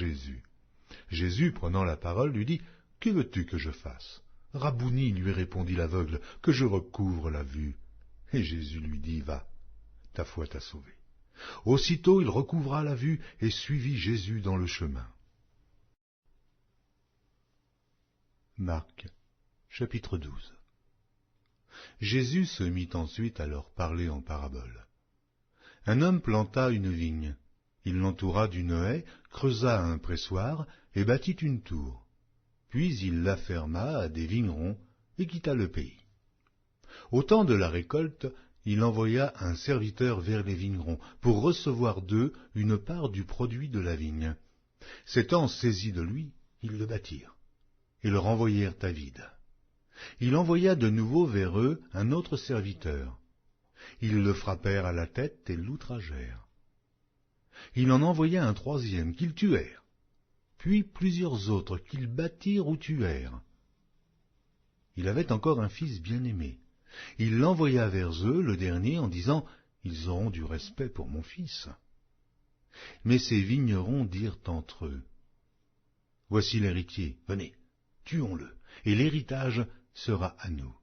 Jésus. Jésus, prenant la parole, lui dit « Que veux-tu que je fasse ?» « Rabouni, lui répondit l'aveugle, que je recouvre la vue. » Et Jésus lui dit « Va, ta foi t'a sauvé. » Aussitôt il recouvra la vue et suivit Jésus dans le chemin. Marc, chapitre 12. Jésus se mit ensuite à leur parler en parabole. Un homme planta une vigne. Il l'entoura d'une haie, creusa un pressoir et bâtit une tour. Puis il la ferma à des vignerons et quitta le pays. Au temps de la récolte, il envoya un serviteur vers les vignerons pour recevoir d'eux une part du produit de la vigne. S'étant saisis de lui, ils le battirent et le renvoyèrent à vide. Il envoya de nouveau vers eux un autre serviteur. Ils le frappèrent à la tête et l'outragèrent. Il en envoya un troisième qu'ils tuèrent, puis plusieurs autres qu'ils battirent ou tuèrent. Il avait encore un fils bien-aimé. Il l'envoya vers eux, le dernier, en disant « Ils auront du respect pour mon fils. » Mais ces vignerons dirent entre eux « Voici l'héritier, venez, tuons-le, et l'héritage sera à nous. »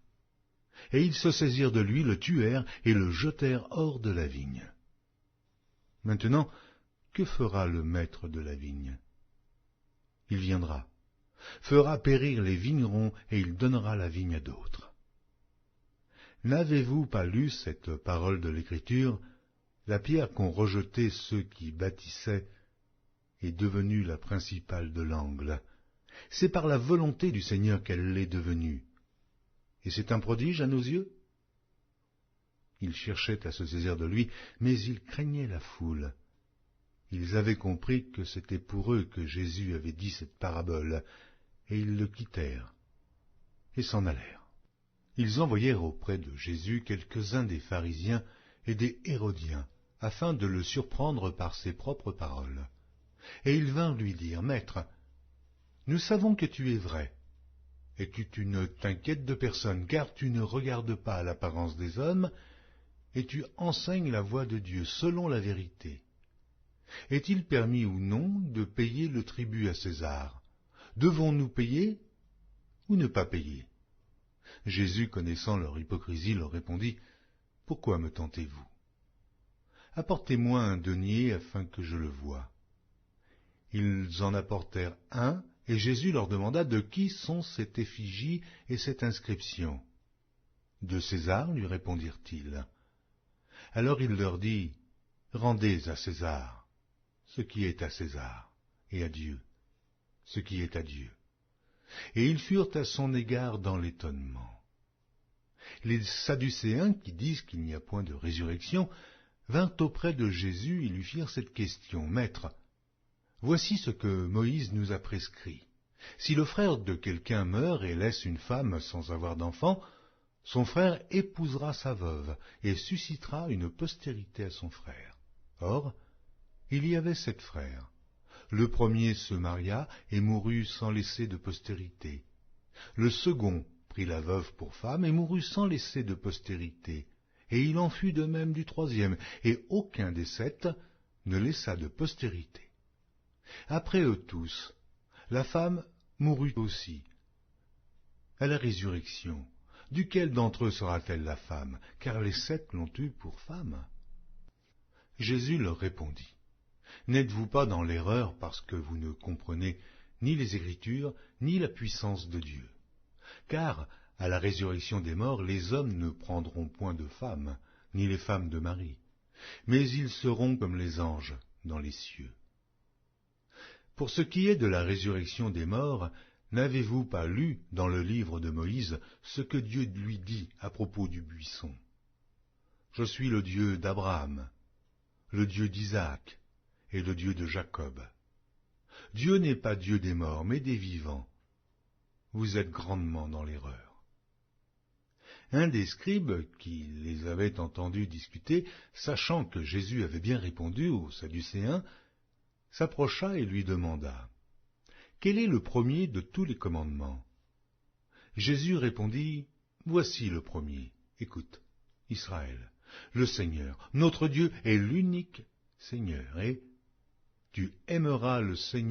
Et ils se saisirent de lui, le tuèrent et le jetèrent hors de la vigne. Maintenant, que fera le maître de la vigne? Il viendra, fera périr les vignerons et il donnera la vigne à d'autres. N'avez-vous pas lu cette parole de l'Écriture? La pierre qu'ont rejetée ceux qui bâtissaient est devenue la principale de l'angle. C'est par la volonté du Seigneur qu'elle l'est devenue. Et c'est un prodige à nos yeux? Ils cherchaient à se saisir de lui, mais ils craignaient la foule. Ils avaient compris que c'était pour eux que Jésus avait dit cette parabole, et ils le quittèrent et s'en allèrent. Ils envoyèrent auprès de Jésus quelques-uns des pharisiens et des hérodiens, afin de le surprendre par ses propres paroles. Et ils vinrent lui dire, « Maître, nous savons que tu es vrai, et que tu ne t'inquiètes de personne, car tu ne regardes pas l'apparence des hommes, et tu enseignes la voie de Dieu selon la vérité. Est-il permis ou non de payer le tribut à César? Devons-nous payer ou ne pas payer ?» Jésus, connaissant leur hypocrisie, leur répondit, « Pourquoi me tentez-vous? Apportez-moi un denier afin que je le voie. » Ils en apportèrent un, et Jésus leur demanda de qui sont cette effigie et cette inscription. « De César, lui répondirent-ils. Alors il leur dit, « Rendez à César ce qui est à César, et à Dieu ce qui est à Dieu. » Et ils furent à son égard dans l'étonnement. Les Sadducéens, qui disent qu'il n'y a point de résurrection, vinrent auprès de Jésus et lui firent cette question, « Maître, voici ce que Moïse nous a prescrit. Si le frère de quelqu'un meurt et laisse une femme sans avoir d'enfant, son frère épousera sa veuve et suscitera une postérité à son frère. Or, il y avait 7 frères. Le premier se maria et mourut sans laisser de postérité. Le second prit la veuve pour femme et mourut sans laisser de postérité. Et il en fut de même du troisième, et aucun des 7 ne laissa de postérité. Après eux tous, la femme mourut aussi. À la résurrection, duquel d'entre eux sera-t-elle la femme, car les 7 l'ont eue pour femme? Jésus leur répondit, « N'êtes-vous pas dans l'erreur parce que vous ne comprenez ni les Écritures, ni la puissance de Dieu? Car, à la résurrection des morts, les hommes ne prendront point de femmes, ni les femmes de mari, mais ils seront comme les anges dans les cieux. Pour ce qui est de la résurrection des morts, n'avez-vous pas lu dans le livre de Moïse ce que Dieu lui dit à propos du buisson? Je suis le Dieu d'Abraham, le Dieu d'Isaac et le Dieu de Jacob. Dieu n'est pas Dieu des morts, mais des vivants. Vous êtes grandement dans l'erreur. » Un des scribes, qui les avait entendus discuter, sachant que Jésus avait bien répondu aux Sadducéens, s'approcha et lui demanda, « Quel est le premier de tous les commandements ?» Jésus répondit, « Voici le premier. Écoute, Israël, le Seigneur, notre Dieu est l'unique Seigneur, et tu aimeras le Seigneur